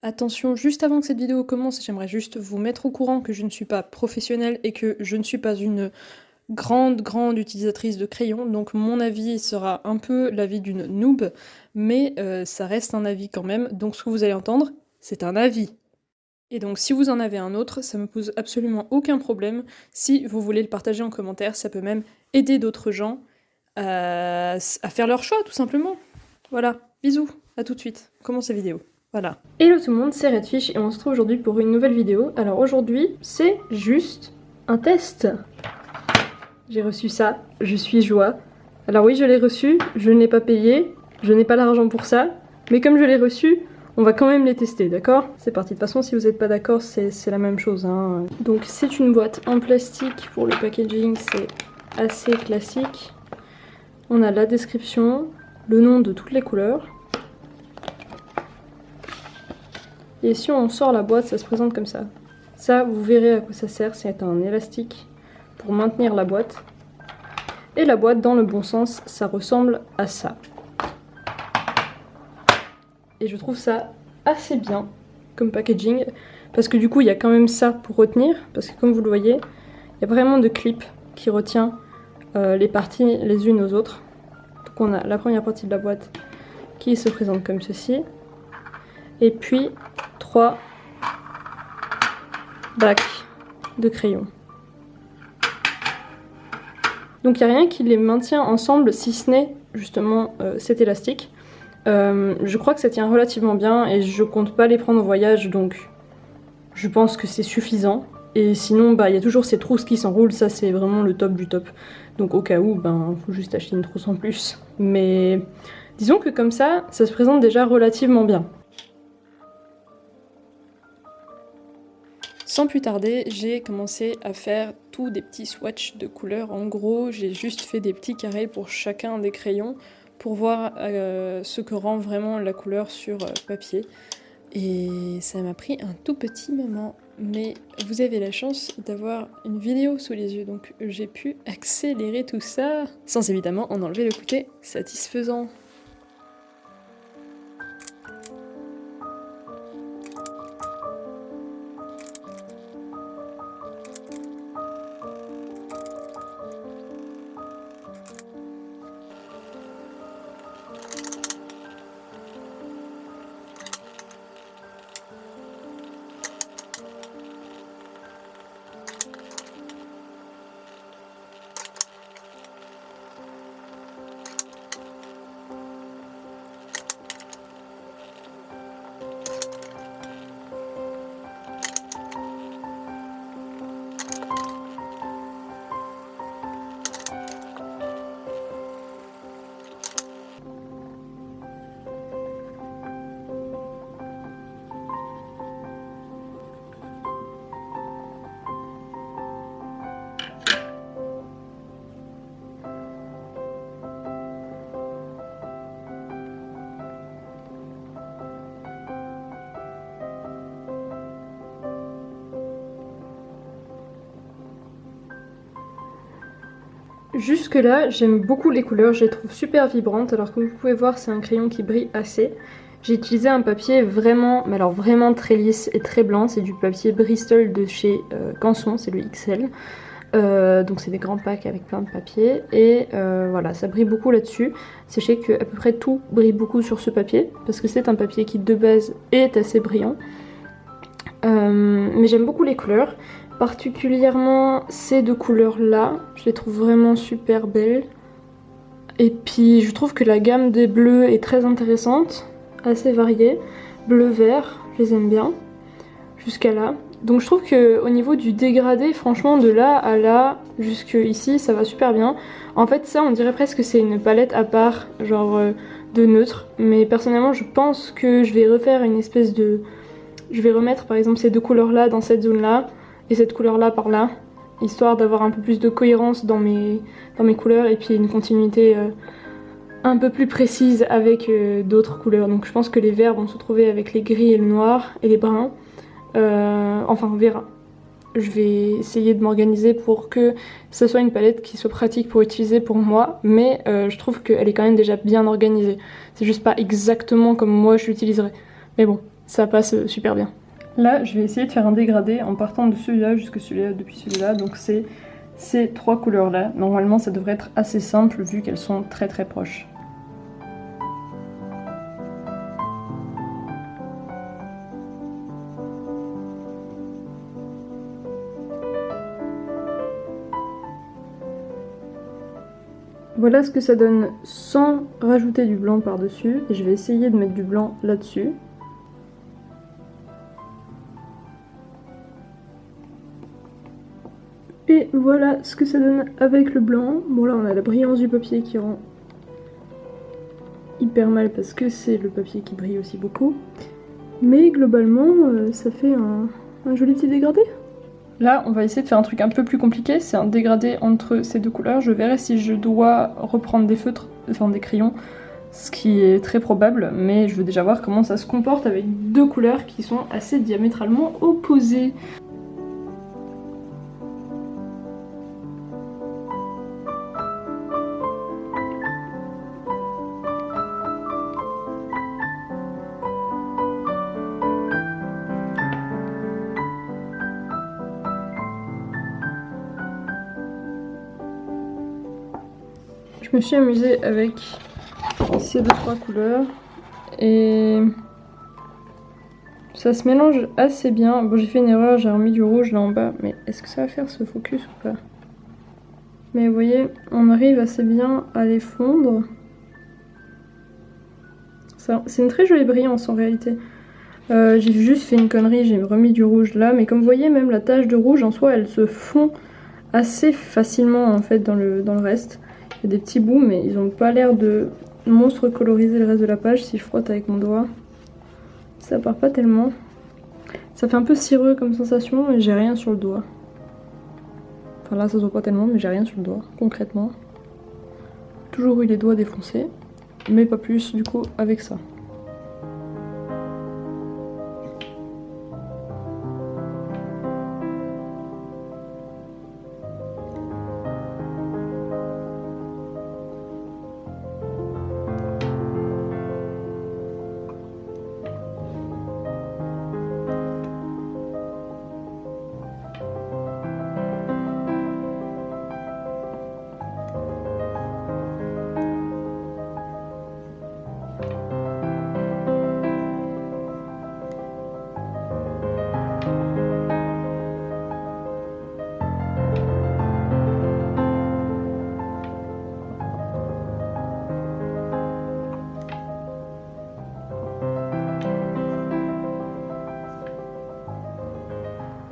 Attention, juste avant que cette vidéo commence, j'aimerais juste vous mettre au courant que je ne suis pas professionnelle et que je ne suis pas une grande utilisatrice de crayons, donc mon avis sera un peu l'avis d'une noob, mais ça reste un avis quand même, donc ce que vous allez entendre, c'est un avis. Et donc si vous en avez un autre, ça me pose absolument aucun problème. Si vous voulez le partager en commentaire, ça peut même aider d'autres gens à faire leur choix, tout simplement. Voilà, bisous, à tout de suite, on commence la vidéo. Voilà. Hello tout le monde, c'est Redfish et on se retrouve aujourd'hui pour une nouvelle vidéo. Alors aujourd'hui, c'est juste un test. J'ai reçu ça, je suis joie. Alors oui, je l'ai reçu, je ne l'ai pas payé, je n'ai pas l'argent pour ça, mais comme je l'ai reçu, on va quand même les tester, d'accord? C'est parti. De toute façon, si vous n'êtes pas d'accord, c'est la même chose, hein. Donc c'est une boîte en plastique pour le packaging, c'est assez classique. On a la description, le nom de toutes les couleurs. Et si on sort la boîte, ça se présente comme ça. Ça, vous verrez à quoi ça sert, c'est un élastique pour maintenir la boîte. Et la boîte, dans le bon sens, ça ressemble à ça. Et je trouve ça assez bien comme packaging, parce que du coup, il y a quand même ça pour retenir, parce que comme vous le voyez, il y a vraiment de clips qui retient les parties les unes aux autres. Donc on a la première partie de la boîte qui se présente comme ceci. Et puis 3 bacs de crayons. Donc il n'y a rien qui les maintient ensemble si ce n'est justement cet élastique. Je crois que ça tient relativement bien et je compte pas les prendre en voyage, donc je pense que c'est suffisant. Et sinon, il y a toujours ces trousses qui s'enroulent, ça c'est vraiment le top du top. Donc au cas où, faut juste acheter une trousse en plus. Mais disons que comme ça se présente déjà relativement bien. Sans plus tarder, j'ai commencé à faire tous des petits swatchs de couleurs. En gros, j'ai juste fait des petits carrés pour chacun des crayons pour voir ce que rend vraiment la couleur sur papier. Et ça m'a pris un tout petit moment, mais vous avez la chance d'avoir une vidéo sous les yeux, donc j'ai pu accélérer tout ça, sans évidemment en enlever le côté satisfaisant. Jusque là, j'aime beaucoup les couleurs, je les trouve super vibrantes, alors comme vous pouvez voir, c'est un crayon qui brille assez. J'ai utilisé un papier vraiment, mais alors vraiment très lisse et très blanc, c'est du papier Bristol de chez Canson, c'est le XL. Donc c'est des grands packs avec plein de papier, et voilà, ça brille beaucoup là-dessus. Sachez que à peu près tout brille beaucoup sur ce papier, parce que c'est un papier qui de base est assez brillant. Mais j'aime beaucoup les couleurs. Particulièrement ces deux couleurs là, je les trouve vraiment super belles. Et puis je trouve que la gamme des bleus est très intéressante, assez variée. Bleu-vert, je les aime bien, jusqu'à là. Donc je trouve qu'au niveau du dégradé, franchement de là à là, jusque ici, ça va super bien. En fait ça on dirait presque que c'est une palette à part, genre de neutre. Mais personnellement je pense que je vais refaire une espèce de... Je vais remettre par exemple ces deux couleurs là dans cette zone là, et cette couleur là par là, histoire d'avoir un peu plus de cohérence dans mes couleurs et puis une continuité un peu plus précise avec d'autres couleurs. Donc je pense que les verts vont se trouver avec les gris et le noir et les bruns. Enfin on verra. Je vais essayer de m'organiser pour que ce soit une palette qui soit pratique pour utiliser pour moi, mais je trouve qu'elle est quand même déjà bien organisée. C'est juste pas exactement comme moi je l'utiliserais. Mais bon, ça passe super bien. Là, je vais essayer de faire un dégradé en partant de celui-là jusqu'à celui-là, depuis celui-là, donc c'est ces 3 couleurs-là. Normalement, ça devrait être assez simple vu qu'elles sont très très proches. Voilà ce que ça donne sans rajouter du blanc par-dessus. Et je vais essayer de mettre du blanc là-dessus. Et voilà ce que ça donne avec le blanc. Bon là on a la brillance du papier qui rend hyper mal parce que c'est le papier qui brille aussi beaucoup. Mais globalement ça fait un joli petit dégradé. Là, on va essayer de faire un truc un peu plus compliqué, c'est un dégradé entre ces 2 couleurs. Je verrai si je dois reprendre des feutres, enfin des crayons, ce qui est très probable, mais je veux déjà voir comment ça se comporte avec 2 couleurs qui sont assez diamétralement opposées. Je me suis amusée avec ces 2-3 couleurs et ça se mélange assez bien. Bon, j'ai fait une erreur, j'ai remis du rouge là en bas, mais est-ce que ça va faire ce focus ou pas? Mais vous voyez, on arrive assez bien à les fondre. C'est une très jolie brillance en réalité. J'ai juste fait une connerie, j'ai remis du rouge là, mais comme vous voyez, même la tache de rouge en soi, elle se fond assez facilement en fait dans le reste. Il y a des petits bouts, mais ils n'ont pas l'air de monstre coloriser le reste de la page. Si je frotte avec mon doigt, ça part pas tellement. Ça fait un peu cireux comme sensation, mais j'ai rien sur le doigt. Enfin là, ça se voit pas tellement, mais j'ai rien sur le doigt, concrètement. Toujours eu les doigts défoncés, mais pas plus du coup avec ça.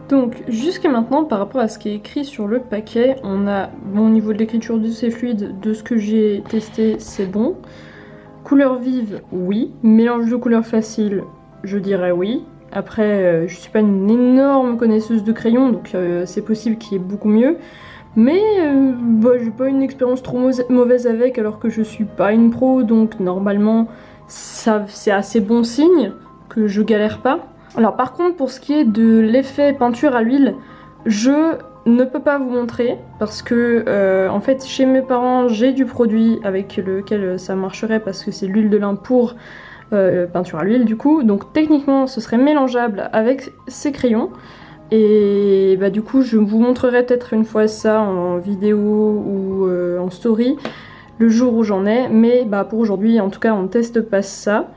Donc jusqu'à maintenant, par rapport à ce qui est écrit sur le paquet, on a bon, au niveau de l'écriture de ces fluides, de ce que j'ai testé, c'est bon. Couleur vive, oui. Mélange de couleurs facile, je dirais oui. Après, je suis pas une énorme connaisseuse de crayons, donc c'est possible qu'il y ait beaucoup mieux. Mais bah, j'ai pas une expérience trop mauvaise avec, alors que je suis pas une pro, donc normalement c'est assez bon signe que je galère pas. Alors par contre, pour ce qui est de l'effet peinture à l'huile, je ne peux pas vous montrer parce que en fait chez mes parents j'ai du produit avec lequel ça marcherait parce que c'est l'huile de lin pour peinture à l'huile du coup, donc techniquement ce serait mélangeable avec ces crayons et bah du coup je vous montrerai peut-être une fois ça en vidéo ou en story le jour où j'en ai, mais bah pour aujourd'hui en tout cas on ne teste pas ça.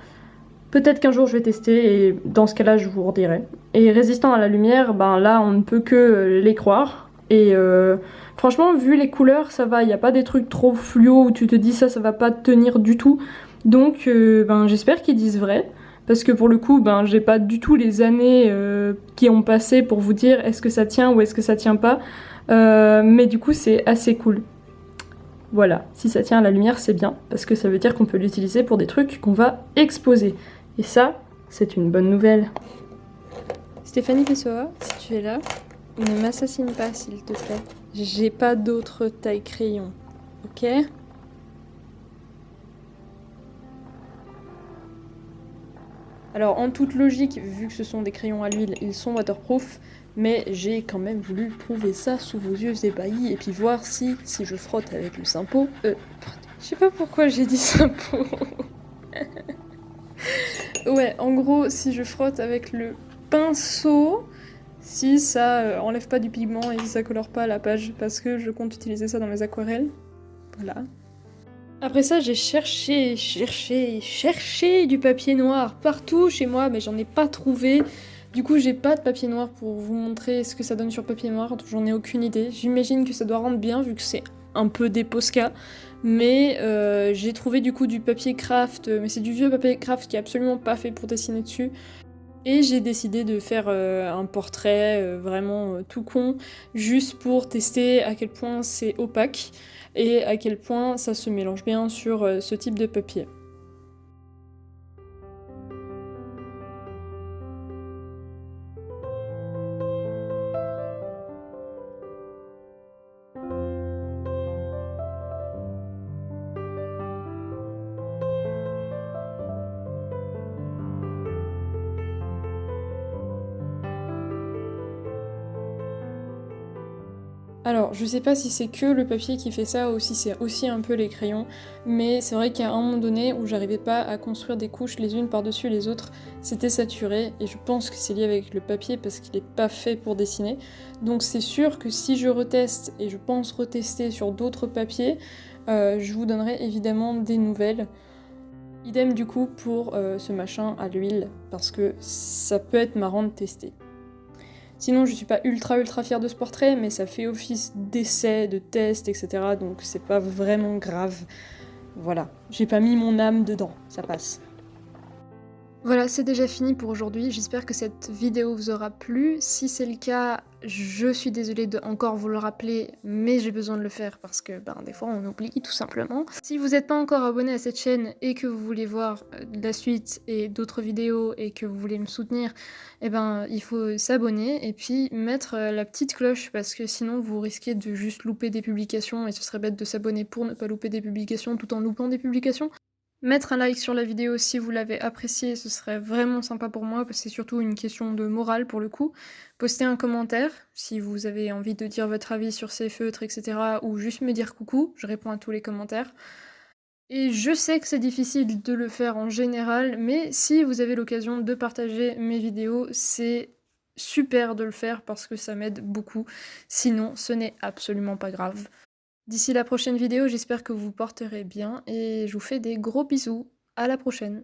Peut-être qu'un jour je vais tester et dans ce cas-là je vous redirai. Et résistant à la lumière, ben là on ne peut que les croire. Et franchement vu les couleurs ça va, il n'y a pas des trucs trop fluo où tu te dis ça va pas tenir du tout. Donc ben, j'espère qu'ils disent vrai. Parce que pour le coup ben, j'ai pas du tout les années qui ont passé pour vous dire est-ce que ça tient ou est-ce que ça tient pas. Mais du coup c'est assez cool. Voilà, si ça tient à la lumière c'est bien, parce que ça veut dire qu'on peut l'utiliser pour des trucs qu'on va exposer. Et ça, c'est une bonne nouvelle. Stéphanie Pessoa, si tu es là, ne m'assassine pas s'il te plaît. J'ai pas d'autre taille crayon, ok ? Alors en toute logique, vu que ce sont des crayons à l'huile, ils sont waterproof, mais j'ai quand même voulu prouver ça sous vos yeux ébahis et puis voir si je frotte avec le Simpo... je sais pas pourquoi j'ai dit Simpo. Ouais, en gros, si je frotte avec le pinceau, si ça enlève pas du pigment et si ça colore pas la page, parce que je compte utiliser ça dans mes aquarelles. Voilà. Après ça, j'ai cherché du papier noir partout chez moi, mais j'en ai pas trouvé. Du coup, j'ai pas de papier noir pour vous montrer ce que ça donne sur papier noir, j'en ai aucune idée. J'imagine que ça doit rendre bien vu que c'est un peu des Posca, mais j'ai trouvé du coup du papier craft, mais c'est du vieux papier craft qui est absolument pas fait pour dessiner dessus. Et j'ai décidé de faire un portrait vraiment tout con, juste pour tester à quel point c'est opaque et à quel point ça se mélange bien sur ce type de papier. Alors, je sais pas si c'est que le papier qui fait ça ou si c'est aussi un peu les crayons, mais c'est vrai qu'à un moment donné où j'arrivais pas à construire des couches les unes par-dessus les autres, c'était saturé, et je pense que c'est lié avec le papier parce qu'il est pas fait pour dessiner. Donc c'est sûr que si je reteste, et je pense retester sur d'autres papiers, je vous donnerai évidemment des nouvelles. Idem du coup pour ce machin à l'huile, parce que ça peut être marrant de tester. Sinon, je suis pas ultra fière de ce portrait, mais ça fait office d'essai, de test, etc. Donc c'est pas vraiment grave. Voilà, j'ai pas mis mon âme dedans, ça passe. Voilà, c'est déjà fini pour aujourd'hui. J'espère que cette vidéo vous aura plu. Si c'est le cas, je suis désolée de encore vous le rappeler, mais j'ai besoin de le faire parce que des fois on oublie tout simplement. Si vous n'êtes pas encore abonné à cette chaîne et que vous voulez voir la suite et d'autres vidéos et que vous voulez me soutenir, il faut s'abonner et puis mettre la petite cloche parce que sinon vous risquez de juste louper des publications et ce serait bête de s'abonner pour ne pas louper des publications tout en loupant des publications. Mettre un like sur la vidéo si vous l'avez appréciée, ce serait vraiment sympa pour moi, parce que c'est surtout une question de morale pour le coup. Postez un commentaire si vous avez envie de dire votre avis sur ces feutres, etc. Ou juste me dire coucou, je réponds à tous les commentaires. Et je sais que c'est difficile de le faire en général, mais si vous avez l'occasion de partager mes vidéos, c'est super de le faire parce que ça m'aide beaucoup. Sinon, ce n'est absolument pas grave. D'ici la prochaine vidéo, j'espère que vous vous porterez bien et je vous fais des gros bisous. À la prochaine.